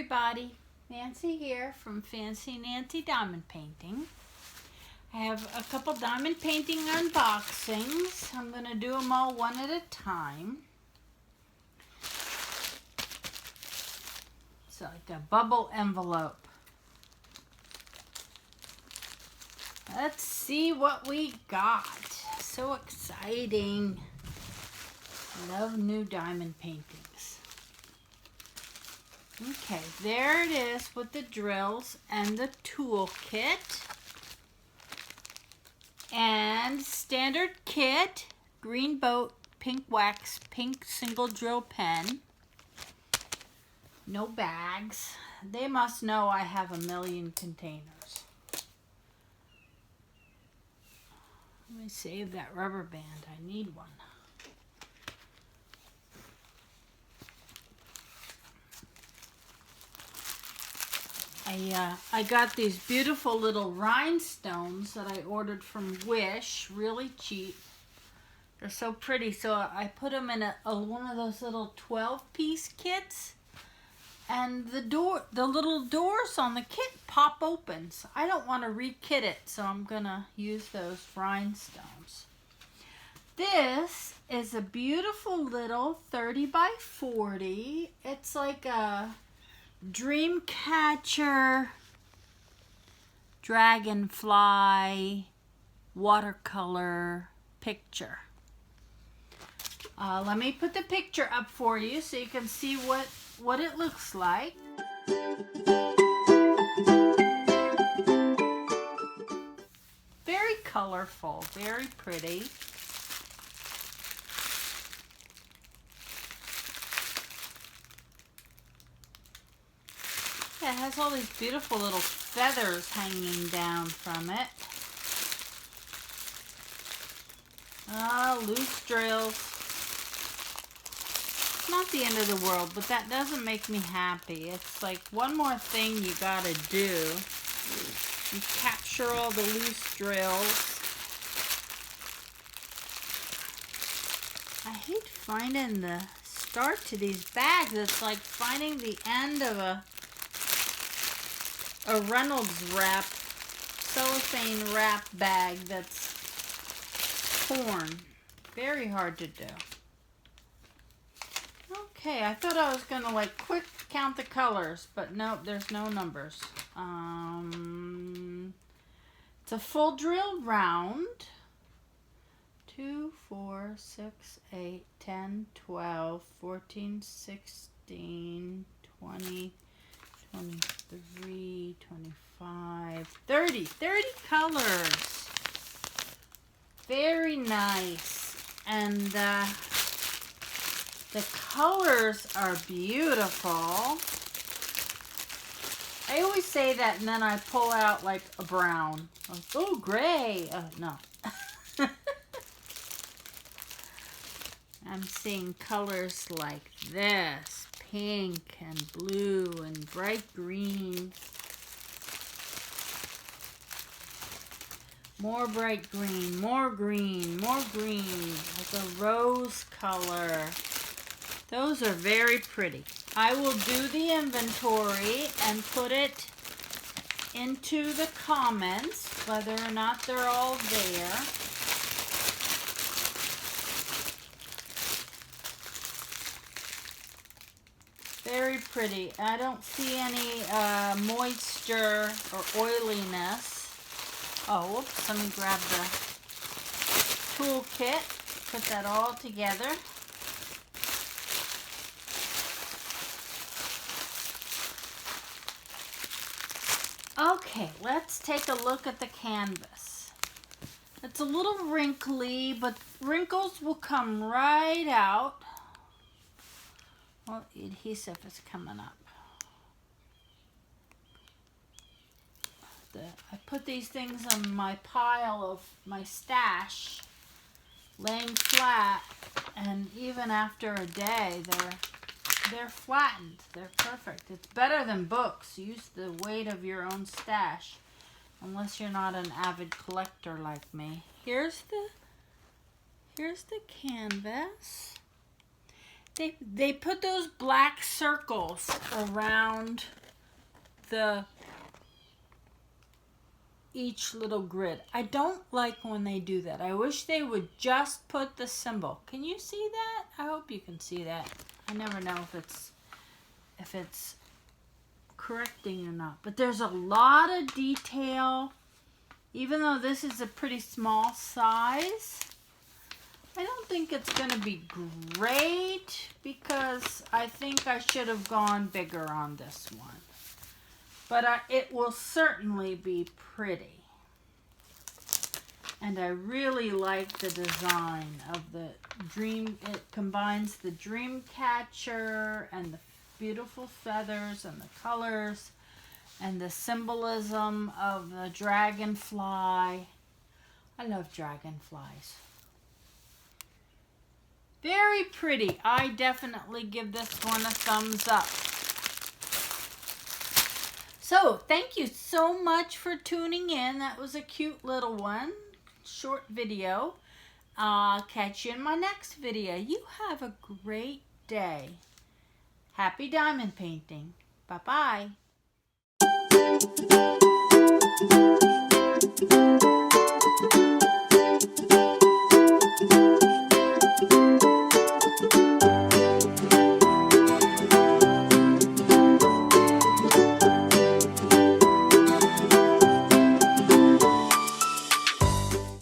everybody, Nancy here from Fancy Nancy Diamond Painting. I have a couple diamond painting unboxings. I'm going to do them all one at a time. It's like a bubble envelope. Let's see what we got. So exciting. Love new diamond paintings. Okay, there it is with the drills and the tool kit. And standard kit, green boat, pink wax, pink single drill pen. No bags. They must know I have a million containers. Let me save that rubber band. I need one. I got these beautiful little rhinestones that I ordered from Wish, really cheap. They're so pretty, so I put them in one of those little 12-piece kits, and the little doors on the kit pop open. So I don't want to re-kit it, so I'm gonna use those rhinestones. This is a beautiful little 30 by 40. It's like a Dreamcatcher, Dragonfly, watercolor picture. Let me put the picture up for you so you can see what it looks like. Very colorful, very pretty. It has all these beautiful little feathers hanging down from it. Loose drills. Not the end of the world, but that doesn't make me happy. It's like one more thing you gotta do. You capture all the loose drills. I hate finding the start to these bags. It's like finding the end of a Reynolds wrap, cellophane wrap bag that's torn. Very hard to do. Okay, I thought I was gonna like quick count the colors, but nope, there's no numbers. It's a full drill round. 2, 4, 6, 8, 10, 12, 14, 16, 20, 23, 25, 30 colors. Very nice. And the colors are beautiful. I always say that and then I pull out like a brown. Like, oh, gray. No. I'm seeing colors like this. Pink and blue and bright green. More bright green, more green, more green. Like a rose color. Those are very pretty. I will do the inventory and put it into the comments, whether or not they're all there. Very pretty. I don't see any moisture or oiliness. Oh, whoops. Let me grab the tool kit. Put that all together. Okay, let's take a look at the canvas. It's a little wrinkly, but wrinkles will come right out. Well, the adhesive is coming up. I put these things on my pile of my stash, laying flat, and even after a day, they're flattened. They're perfect. It's better than books. Use the weight of your own stash, unless you're not an avid collector like me. Here's the canvas. They put those black circles around each little grid. I don't like when they do that. I wish they would just put the symbol. Can you see that? I hope you can see that. I never know if it's correcting or not. But there's a lot of detail. Even though this is a pretty small size, I don't think it's going to be great because I think I should have gone bigger on this one. But it will certainly be pretty. And I really like the design of the dream. It combines the Dreamcatcher and the beautiful feathers and the colors and the symbolism of the dragonfly. I love dragonflies. Very pretty. I definitely give this one a thumbs up. So, thank you so much for tuning in. That was a cute little one. Short video. I'll catch you in my next video. You have a great day. Happy diamond painting. Bye-bye.